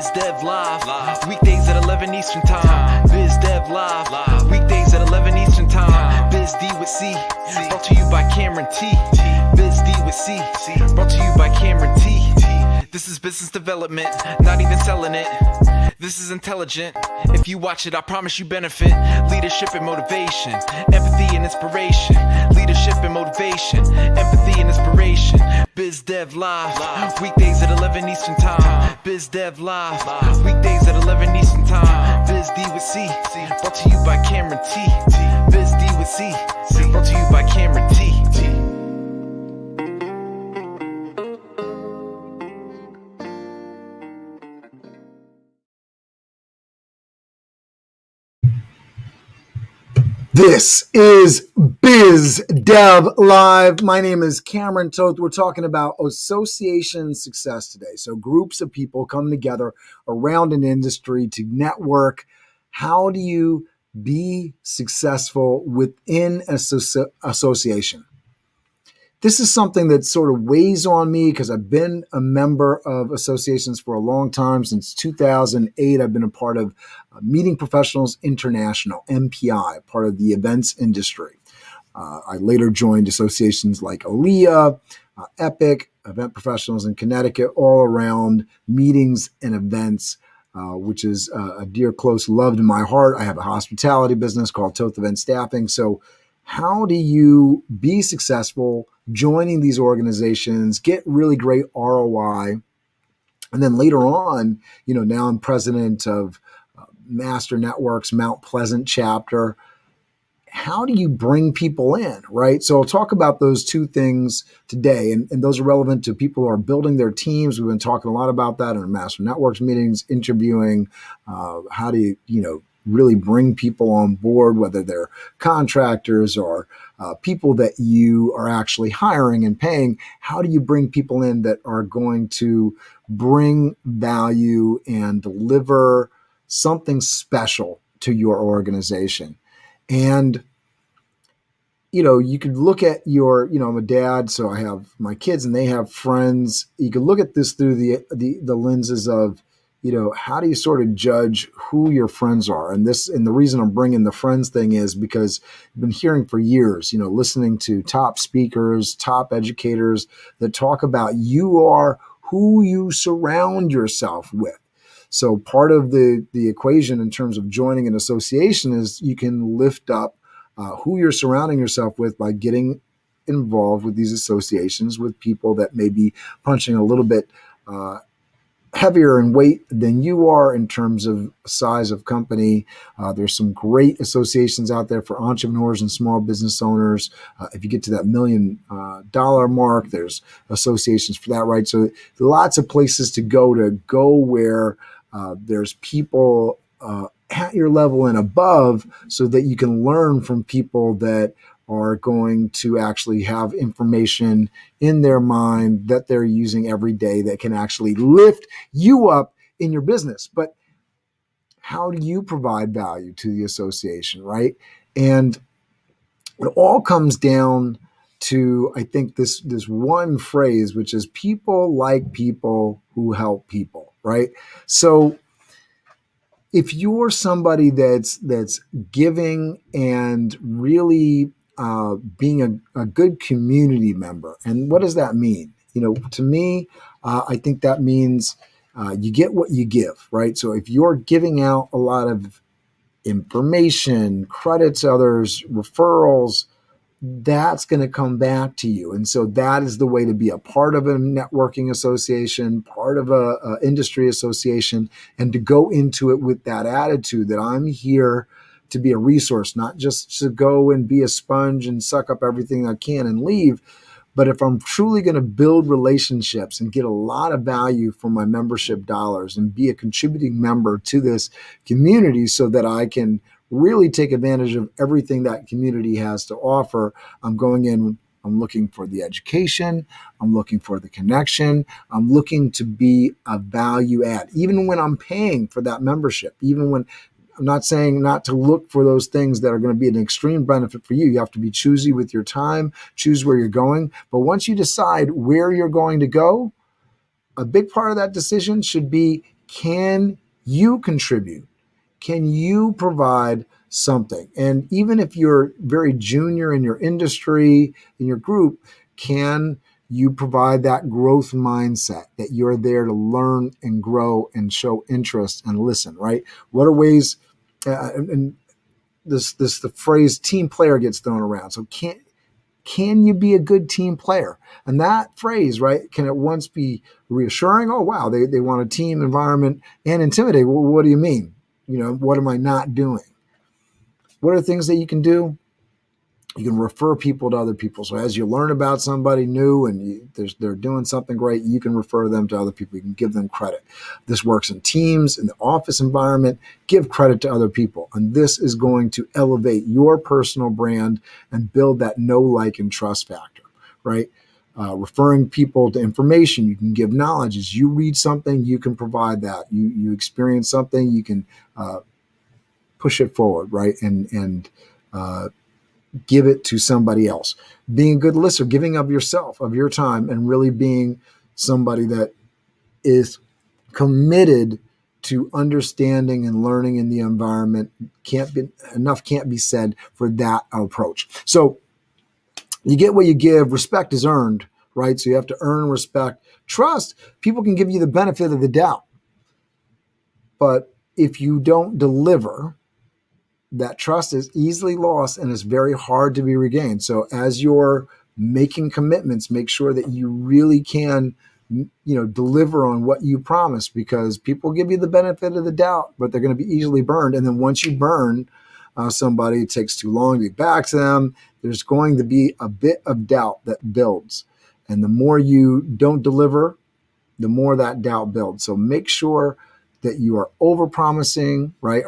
Biz Dev Live. Weekdays at 11 Eastern Time. Biz Dev Live. Weekdays at 11 Eastern Time. Biz D with C. Brought to you by Cameron T. Biz D with C. Brought to you by Cameron T. This is business development, not even selling it. This is intelligent. If you watch it, I promise you benefit. Leadership and motivation, empathy and inspiration. Leadership and motivation, empathy and inspiration. Biz Dev Live, weekdays at 11 Eastern Time. Biz Dev Live, weekdays at 11 Eastern Time. Biz D with C, brought to you by Cameron T. Biz D with C, brought to you by Cameron T. This is Biz Dev Live. My name is Cameron Toth. We're talking about association success today. So groups of people come together around an industry to network. How do you be successful within an association? This is something that sort of weighs on me because I've been a member of associations for a long time. Since 2008, I've been a part of Meeting Professionals International, MPI, part of the events industry. I later joined associations like ALEA, Epik, Event Professionals in Connecticut, all around meetings and events, which is a dear, close love to my heart. I have a hospitality business called Toth Event Staffing. So how do you be successful joining these organizations, get really great ROI? And then later on, now I'm president of Master Networks Mount Pleasant chapter. How do you bring people in, right? So I'll talk about those two things today, and those are relevant to people who are building their teams. We've been talking a lot about that in our Master Networks meetings, interviewing. How do you, really bring people on board, whether they're contractors or people that you are actually hiring and paying. How do you bring people in that are going to bring value and deliver something special to your organization? And you could look at I'm a dad, so I have my kids and they have friends. You could look at this through the lenses of, how do you sort of judge who your friends are? And the reason I'm bringing the friends thing is because I've been hearing for years, listening to top speakers, top educators that talk about you are who you surround yourself with. So part of the equation in terms of joining an association is you can lift up who you're surrounding yourself with by getting involved with these associations with people that may be punching a little bit heavier in weight than you are in terms of size of company. There's some great associations out there for entrepreneurs and small business owners. If you get to that $1 million mark, there's associations for that, right? So lots of places to go where there's people at your level and above so that you can learn from people that are going to actually have information in their mind that they're using every day that can actually lift you up in your business. But how do you provide value to the association, right? And it all comes down to, I think, this one phrase, which is people like people who help people, right? So if you're somebody that's giving and really being a good community member. And what does that mean? To me, I think that means you get what you give, right? So if you're giving out a lot of information, credits others, referrals, that's going to come back to you. And so that is the way to be a part of a networking association, part of a industry association, and to go into it with that attitude that I'm here to be a resource, not just to go and be a sponge and suck up everything I can and leave. But if I'm truly going to build relationships and get a lot of value from my membership dollars and be a contributing member to this community so that I can really take advantage of everything that community has to offer, I'm going in, I'm looking for the education, I'm looking for the connection, I'm looking to be a value add, even when I'm paying for that membership, even when I'm not saying not to look for those things that are going to be an extreme benefit for you. You have to be choosy with your time, choose where you're going. But once you decide where you're going to go, a big part of that decision should be, Can you contribute? Can you provide something? And even if you're very junior in your industry, in your group, can you provide that growth mindset that you're there to learn and grow and show interest and listen, right? What are ways, and the phrase team player gets thrown around. So can you be a good team player? And that phrase, right, can at once be reassuring. Oh, wow, they want a team environment, and intimidating. Well, what do you mean? What am I not doing? What are things that you can do? You can refer people to other people. So as you learn about somebody new and they're doing something great, you can refer them to other people. You can give them credit. This works in teams, in the office environment. Give credit to other people. And this is going to elevate your personal brand and build that know, like, and trust factor, right? Referring people to information, you can give knowledge. As you read something, you can provide that. You experience something, you can push it forward, right? And give it to somebody else. Being a good listener, giving of yourself, of your time, and really being somebody that is committed to understanding and learning in the environment. Can't be said for that approach. So you get what you give. Respect is earned, right? So you have to earn respect. Trust, people can give you the benefit of the doubt. But if you don't deliver, that trust is easily lost and it's very hard to be regained. So as you're making commitments, make sure that you really can, deliver on what you promise, because people give you the benefit of the doubt, but they're going to be easily burned. And then once you burn somebody, it takes too long to get back to them. There's going to be a bit of doubt that builds. And the more you don't deliver, the more that doubt builds. So make sure that you are over-promising, right?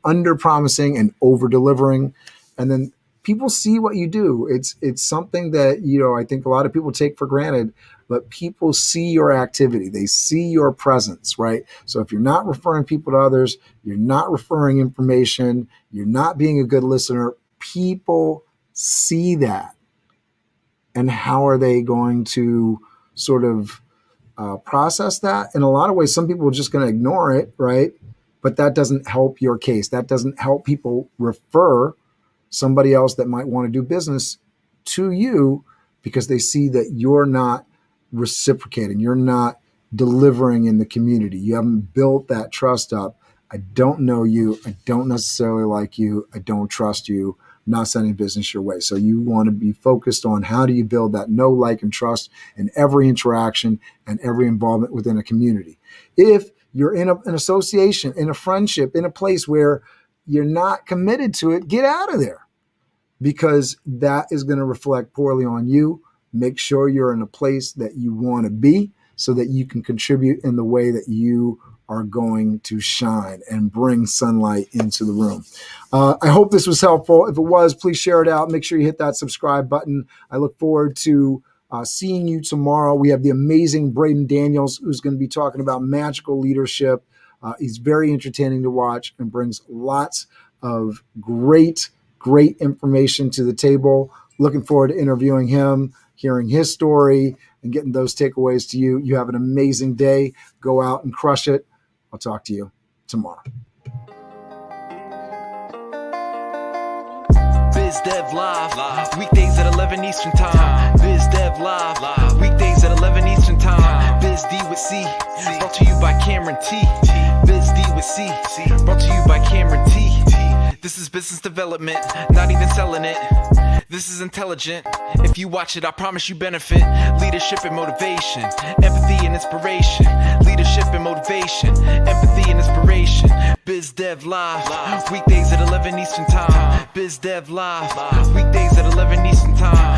Under-promising and over-delivering. And then people see what you do. It's something that, I think a lot of people take for granted, but people see your activity. They see your presence, right? So if you're not referring people to others, you're not referring information, you're not being a good listener, people see that. And how are they going to sort of process that? In a lot of ways, some people are just going to ignore it, right? But that doesn't help your case. That doesn't help people refer somebody else that might want to do business to you, because they see that you're not reciprocating. You're not delivering in the community. You haven't built that trust up. I don't know you. I don't necessarily like you. I don't trust you. I'm not sending business your way. So you want to be focused on how do you build that know, like, and trust in every interaction and every involvement within a community. If you're in an association, in a friendship, in a place where you're not committed to it, get out of there, because that is going to reflect poorly on you. Make sure you're in a place that you want to be so that you can contribute in the way that you are going to shine and bring sunlight into the room. I hope this was helpful. If it was, please share it out. Make sure you hit that subscribe button. I look forward to seeing you tomorrow. We have the amazing Braden Daniels, who's going to be talking about magical leadership. He's very entertaining to watch and brings lots of great information to the table. Looking forward to interviewing him, hearing his story, and getting those takeaways to you. You have an amazing day. Go out and crush it. I'll talk to you tomorrow. Biz Dev Live, weekdays at 11 Eastern Time. Biz Dev Live, weekdays at 11 Eastern Time. Biz D with C, brought to you by Cameron T. Biz D with C, brought to you by Cameron T. This is business development, not even selling it. This is intelligent. If you watch it, I promise you benefit. Leadership and motivation, empathy and inspiration. Leadership and motivation, empathy and inspiration. Biz Dev Live, weekdays at 11 Eastern Time. Biz Dev Live, weekdays at 11 Eastern Time.